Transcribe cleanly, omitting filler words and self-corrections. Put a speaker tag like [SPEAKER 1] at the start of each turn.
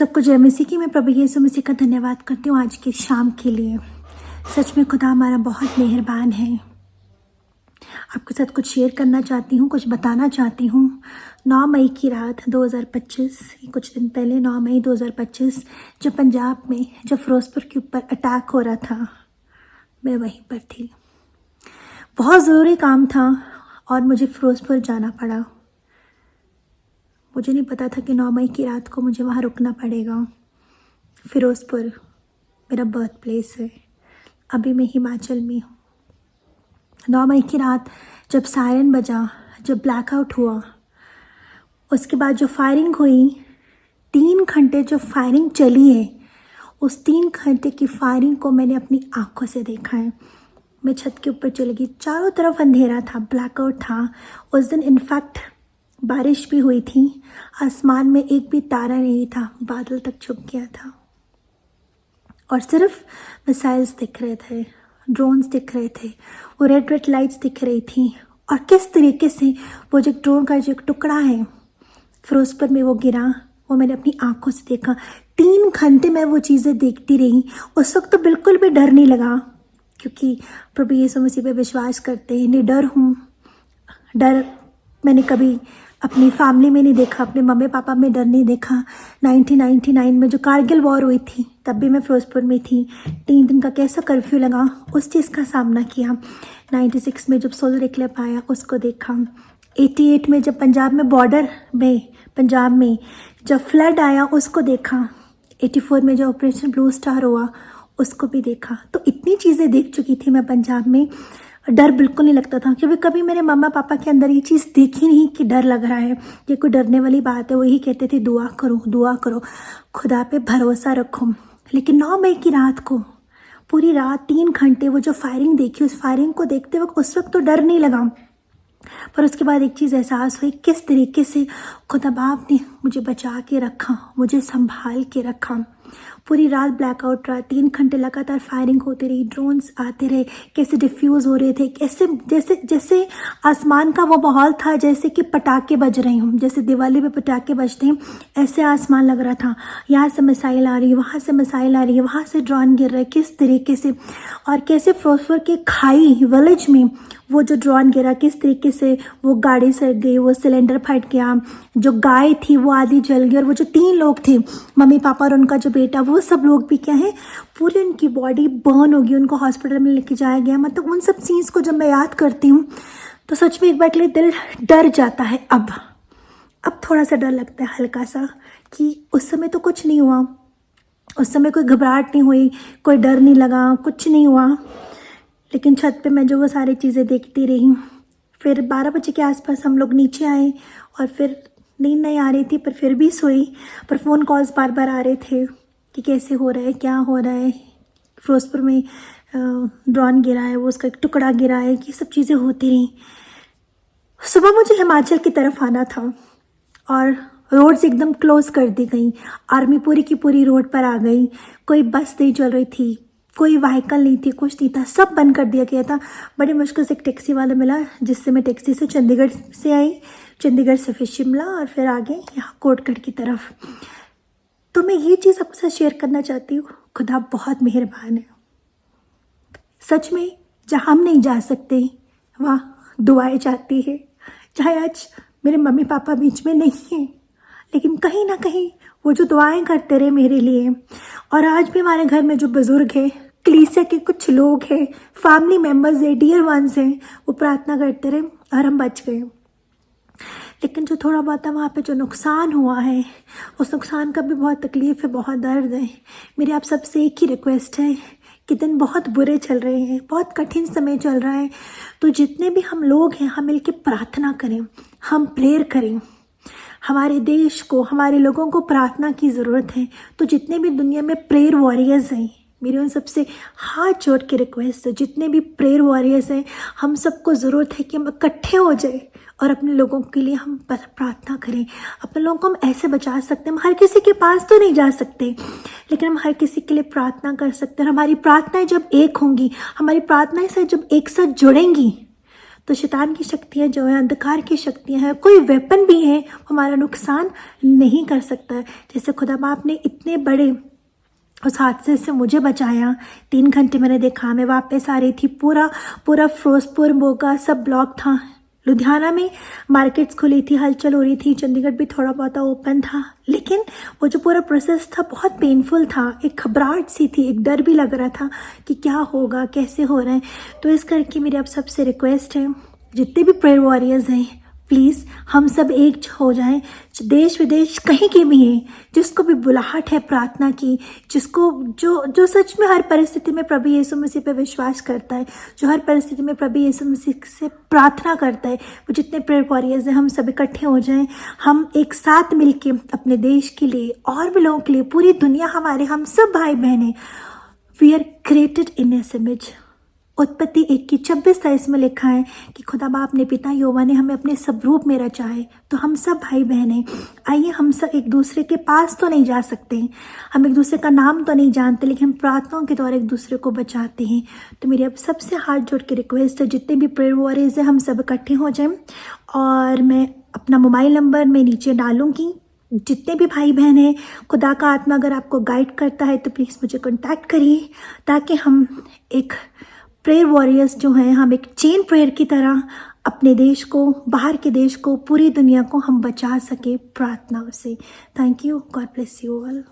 [SPEAKER 1] सबको जय मसीह की। मैं प्रभु यीशु मसीह का धन्यवाद करती हूँ आज की शाम के लिए। सच में खुदा हमारा बहुत मेहरबान है। आपके साथ कुछ शेयर करना चाहती हूँ, कुछ बताना चाहती हूँ। 9 मई की रात 2025, कुछ दिन पहले 9 मई 2025, जब पंजाब में जब फिरोजपुर के ऊपर अटैक हो रहा था, मैं वहीं पर थी। बहुत ज़रूरी काम था और मुझे फिरोजपुर जाना पड़ा। मुझे नहीं पता था कि 9 मई की रात को मुझे वहाँ रुकना पड़ेगा। फिरोजपुर मेरा बर्थ प्लेस है। अभी मैं हिमाचल में हूँ। 9 मई की रात जब सायरन बजा, जब ब्लैकआउट हुआ, उसके बाद जो फायरिंग हुई, 3 घंटे जो फायरिंग चली है, उस 3 घंटे की फायरिंग को मैंने अपनी आंखों से देखा है। मैं छत के ऊपर चली गई, चारों तरफ अंधेरा था, ब्लैकआउट था। उस दिन इनफैक्ट बारिश भी हुई थी। आसमान में एक भी तारा नहीं था, बादल तक छुप गया था और सिर्फ मिसाइल्स दिख रहे थे, ड्रोन्स दिख रहे थे, वो रेड रेड लाइट्स दिख रही थी। और किस तरीके से वो जो ड्रोन का जो एक टुकड़ा है फिरोजपुर में वो गिरा, वो मैंने अपनी आंखों से देखा। 3 घंटे मैं वो चीज़ें देखती रही। उस वक्त तो बिल्कुल भी डर नहीं लगा, क्योंकि प्रभु यीशु मसीह पे विश्वास करते हैं, निडर हूँ। डर मैंने कभी अपनी फैमिली में नहीं देखा, अपने मम्मी पापा में डर नहीं देखा। 1999 में जो कारगिल वॉर हुई थी, तब भी मैं फिरोजपुर में थी। 3 दिन का कैसा कर्फ्यू लगा, उस चीज़ का सामना किया। 96 में जब सोलर इक्लिप्स आया, उसको देखा। 88 में जब पंजाब में बॉर्डर में, पंजाब में जब फ्लड आया, उसको देखा। 84 में जब ऑपरेशन ब्लू स्टार हुआ, उसको भी देखा। तो इतनी चीज़ें देख चुकी थी मैं पंजाब में, डर बिल्कुल नहीं लगता था, क्योंकि कभी मेरे मम्मा पापा के अंदर ये चीज़ देखी नहीं कि डर लग रहा है, ये कोई डरने वाली बात है। वही कहते थे दुआ करो, दुआ करो, खुदा पे भरोसा रखो। लेकिन 9 मई की रात को पूरी रात 3 घंटे वो जो फायरिंग देखी, उस फायरिंग को देखते वक्त उस वक्त तो डर नहीं लगा, पर उसके बाद एक चीज़ एहसास हुई, किस तरीके से खुदा बाप ने मुझे बचा के रखा, मुझे संभाल के रखा। पूरी रात ब्लैकआउट रहा, 3 घंटे लगातार फायरिंग होती रही, ड्रोन्स आते रहे, कैसे डिफ्यूज़ हो रहे थे, कैसे जैसे जैसे आसमान का वो माहौल था जैसे कि पटाखे बज रहे हों, जैसे दिवाली पे पटाखे बजते हैं, ऐसे आसमान लग रहा था। यहाँ से मिसाइल आ रही है, वहाँ से मिसाइल आ रही है, वहाँ से ड्रोन गिर रहा है, किस तरीके से। और कैसे फिरोजपुर के खाई विलेज में वो जो ड्रोन गिरा, किस तरीके से वो गाड़ी सड़ गई, वो सिलेंडर फट गया, जो गाय थी वो आधी जल गई, और वो जो 3 लोग थे, मम्मी पापा और उनका जो बेटा, वो सब लोग भी क्या है, पूरी उनकी बॉडी बर्न होगी, उनको हॉस्पिटल में लेके जाया गया। मतलब उन सब सीन्स को जब मैं याद करती हूँ तो सच में एक बार के लिए दिल डर जाता है। अब थोड़ा सा डर लगता है, हल्का सा, कि उस समय तो कुछ नहीं हुआ, उस समय कोई घबराहट नहीं हुई, कोई डर नहीं लगा, कुछ नहीं हुआ। लेकिन छत पे मैं जो वो सारी चीज़ें देखती रही। फिर 12 बजे के आसपास हम लोग नीचे आए और फिर नींद नहीं आ रही थी, पर फिर भी सोई। पर फ़ोन कॉल्स बार बार आ रहे थे कि कैसे हो रहा है, क्या हो रहा है, फिरोजपुर में ड्रोन गिरा है, वो उसका एक टुकड़ा गिरा है, ये सब चीज़ें होती रहीं। सुबह मुझे हिमाचल की तरफ आना था और रोड्स एकदम क्लोज़ कर दी गई। आर्मी पूरी की पूरी रोड पर आ गई, कोई बस नहीं चल रही थी, कोई व्हीकल नहीं थी, कुछ नहीं था, सब बंद कर दिया गया था। बड़ी मुश्किल से एक टैक्सी वाला मिला, जिससे मैं टैक्सी से चंडीगढ़ से आई, चंडीगढ़ से फिर शिमला और फिर आगे यहाँ कोटगढ़ की तरफ। तो मैं ये चीज़ आपके साथ शेयर करना चाहती हूँ, खुदा बहुत मेहरबान है। सच में जहाँ हम नहीं जा सकते, वहाँ दुआएं जाती है। चाहे आज मेरे मम्मी पापा बीच में नहीं हैं, लेकिन कहीं ना कहीं वो जो दुआएं करते रहे मेरे लिए, और आज भी हमारे घर में जो बुज़ुर्ग हैं, कलीसिया के कुछ लोग हैं, फैमिली मेम्बर्स हैं, डियर वंस हैं, वो प्रार्थना करते रहे और हम बच गए। लेकिन जो थोड़ा बहुत वहाँ पे जो नुकसान हुआ है, उस नुकसान का भी बहुत तकलीफ़ है, बहुत दर्द है। मेरी आप सबसे एक ही रिक्वेस्ट है कि दिन बहुत बुरे चल रहे हैं, बहुत कठिन समय चल रहा है, तो जितने भी हम लोग हैं, हम मिलकर प्रार्थना करें, हम प्रेयर करें। हमारे देश को, हमारे लोगों को प्रार्थना की ज़रूरत है। तो जितने भी दुनिया में प्रेयर वॉरियर्स हैं, मेरी उन सबसे हाथ जोड़ के रिक्वेस्ट है, जितने भी प्रेयर वॉरियर्स हैं, हम सबको ज़रूरत है कि हम इकट्ठे हो जाए और अपने लोगों के लिए हम प्रार्थना करें। अपने लोगों को हम ऐसे बचा सकते हैं। हम हर किसी के पास तो नहीं जा सकते, लेकिन हम हर किसी के लिए प्रार्थना कर सकते हैं। हमारी प्रार्थनाएं जब एक होंगी, हमारी प्रार्थनाएं से जब एक साथ जुड़ेंगी, तो शैतान की शक्तियाँ जो हैं, अंधकार की शक्तियाँ हैं, कोई वेपन भी है हमारा नुकसान नहीं कर सकता है। जैसे खुदा बाप ने इतने बड़े उस हादसे से मुझे बचाया, 3 घंटे मैंने देखा, मैं वापस आ रही थी, पूरा फिरोजपुर मोगा सब ब्लॉक था। लुधियाना में मार्केट्स खुली थी, हलचल हो रही थी, चंडीगढ़ भी थोड़ा बहुत ओपन था, लेकिन वो जो पूरा प्रोसेस था बहुत पेनफुल था। एक घबराहट सी थी, एक डर भी लग रहा था कि क्या होगा, कैसे हो रहा है। तो इस करके मेरी आप सबसे रिक्वेस्ट है, जितने भी प्रेयर वॉरियर्स हैं, प्लीज़ हम सब एक हो जाएं, देश विदेश कहीं के भी हैं, जिसको भी बुलाहट है प्रार्थना की, जिसको जो सच में हर परिस्थिति में प्रभु यीशु मसीह पे विश्वास करता है, जो हर परिस्थिति में प्रभु यीशु मसीह से प्रार्थना करता है, वो जितने प्रेयर वॉरियर्स हैं, हम सब इकट्ठे हो जाएं। हम एक साथ मिलके अपने देश के लिए और भी लोगों के लिए, पूरी दुनिया हमारे, हम सब भाई बहनें, we are created in his image. उत्पत्ति 1:26-23 में लिखा है कि खुदा बाप ने, पिता यहोवा ने हमें अपने स्वरूप में रचा है। तो हम सब भाई बहनें, आइए हम सब एक दूसरे के पास तो नहीं जा सकते, हम एक दूसरे का नाम तो नहीं जानते, लेकिन हम प्रार्थनाओं के द्वारा एक दूसरे को बचाते हैं। तो मेरी अब सबसे हाथ जोड़ के रिक्वेस्ट है, जितने भी प्रेयर वॉरियर्स हैं, हम सब इकट्ठे हो जाएं। और मैं अपना मोबाइल नंबर मैं नीचे डालूँगी। जितने भी भाई बहन हैं, खुदा का आत्मा अगर आपको गाइड करता है तो प्लीज़ मुझे कॉन्टैक्ट करिए, ताकि हम एक प्रेयर वॉरियर्स जो हैं, हम एक चेन प्रेयर की तरह अपने देश को, बाहर के देश को, पूरी दुनिया को हम बचा सके प्रार्थनाओं से। Thank you, God bless you all.